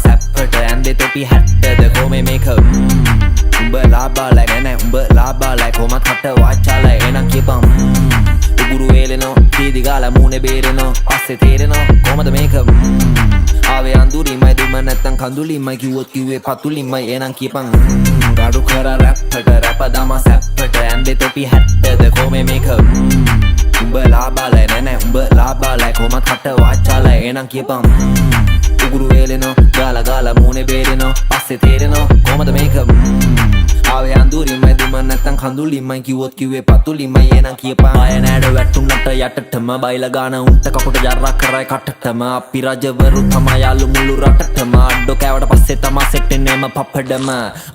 සැප්පට ඇන්දේ තොපි හැට්ටද කොමේ මේක උඹ ලාබාලයි නැනෑ උඹ ලාබාලයි කොමත් කට වාචාලයි එනම් කියපම් උගුරු වේලෙනෝ තීදිගාල මූනේ බේරෙනෝ පස්සේ තේරෙනෝ කොමද මේක ආවේ අඳුරිමයි දුම නැත්තං කඳුලිමයි කිව්වොත් කිව්වේ පතුලිමයි එනම් කියපම් ගඩු කර රැප්පට රැප දම සැප්පට ඇන්දේ තොපි හැට්ටද කොමේ මේක උඹ ලාබාලයි නැනෑ උඹ ලාබාලයි කොමත් කට වාචාලයි එනම් කියපම් උගුරු වේලෙනෝ ගාල ගාල මූනේ බේරෙනෝ පස්සේ තේරෙනෝ කොමද මේක ආවේ අඳුරිමයි දුම නැත්තං කඳුලිමයි කිව්වොත් කිව්වේ පතුලිමයි එනම් කියපන් ආය නෑඩ වැටුන්නට යටටම බයිලා ගාන උන්ට කපුට ජරා කරයි කටටම අපි රජවරු තමයි යාළු මුළු රටටම අඩෝ කෑවට පස්සේ තමා සෙට් එන්නේම පප්පඩම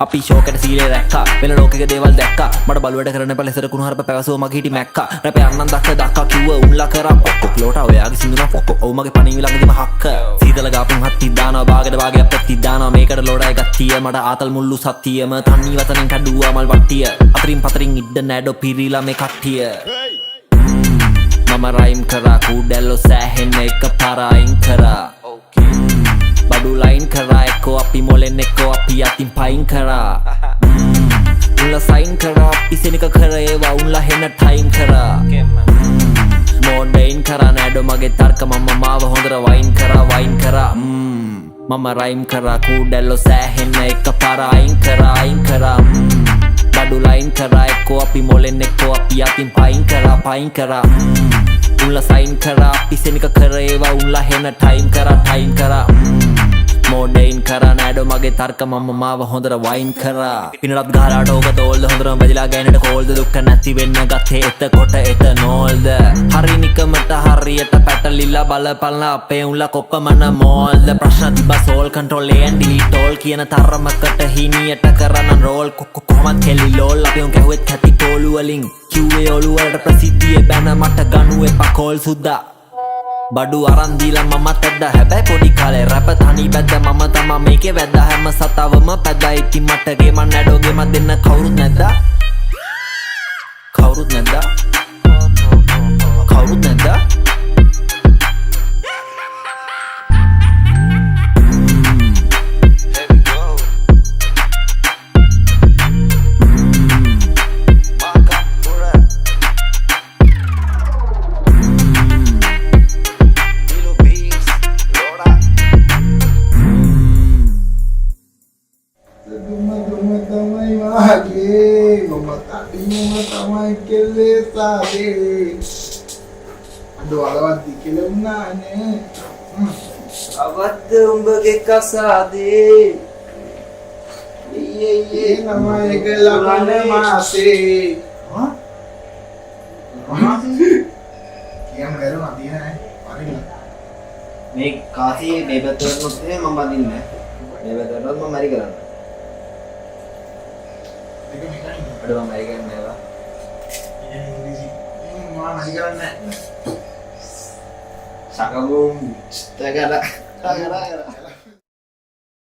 අපි ෂෝකෙට සීලේ රැක්කා වෙන ලෝකෙක දේවල් දැක්කා මට බලුවට කරන්න පැලසර කුණු හරප පැවසුව මගේ හිටි මැක්කා රැපේ අන්නන් දක්ක කිව්ව උන්ලා කරා පොක්කොක් ලෝට ඔයාගේ සිංදුනා පොක්කොක් ඔව් මගේ පණිවි ළඟදිම හක්ක සීතල ගාපුන් හත්ති දානවා බාගෙට බාගේ අප්පෙත්ති දානවා මේකට ලෝඩයි ගත්තිය මට ආතල් මුල්ලු සත්තියම තන්නි වතනෙන් කඩුවා මල් වට්ටිය අතරින් පතරින් ඉඩ නෑඩෝ පිරීලා මේ කට්ටිය මම රයිම් කරා කූඩැල්ලෝ සෑහෙන්න එක පාරයින් කරා බඩු ලයින් කරා එක්කෝ අපි මොලෙන් එක්කෝ අපි අතින් පයින් කරා උන්ලා සයින් කරා අපි සෙනික කර ඒවා උන්ලා හෙන්න ටයිම් කරා මෝඩයින් කරා නෑඩෝ මගේ තර්ක මම මාව හොඳට වයින් කරා මම රයිම් කරා කූඩැල්ලෝ සෑහෙන්න එක පාරයින් කරා බඩු ලයින් කරා එක්කෝ අපි මොලෙන් එක්කෝ අපි අතින් පයින් කරා උන්ලා සයින් කරා අපි සෙනික කර ඒවා උන්ලා හෙන්න ටයිම් කරා මෝඩයින් කරා නෑඩෝ මගේ තර්ක මම මාව හොඳට වයින් කරා පිනලත් ගහලාට ඕක තෝල්ද හොඳටම බැදිලා ගෑනට කෝල්ද දුක්ක නැති වෙන්න ගත්තේ එතකොට එතනෝල්ද හරි නිකමට හරියට පැටලිලා බලපල්ලා අපේ උන්ලා කොප්පමන මෝල්ද ප්‍රශ්න තිබ්බා soul control and delete all කියන තරමකට හිනියට කරන්න රෝල් කොහොමත් කෙලි ලෝල් අපි උන් කැහුවෙත් කැති තෝලු වලින් කිව්වේ ඔලු වලට ප්‍රසිද්ධියේ බැන මට ගනු එපා කෝල් සුද්දා බඩු අරන් දීලා මමත් ඇද්දා හැබැයි පොඩි කාලේ රැප තනි බැද්ද මම තමා මේකේ වැද්දා හැම සතවම පැද්දා ඉතින් මට ගේම නෑඩෝ ගේම දෙන්න කවුරුත් නැද්දා Aduh, alawat dikilem nane. Abad umbage kasade. Iye namanya kelakane masih. Hah? Kiam baru mati na paling. මේ කාසියේ මේ පැත්තට නෙමෙයි මම බඳින්නේ. මේ පැත්තට මම මරි කරන්නේ. ඒක මෙතනින්. අද මම මරි කරන්නේ නේද? ඉතින් ඉංග්‍රීසි. මම මරි කරන්නේ නැහැ. Sakabum, tagara.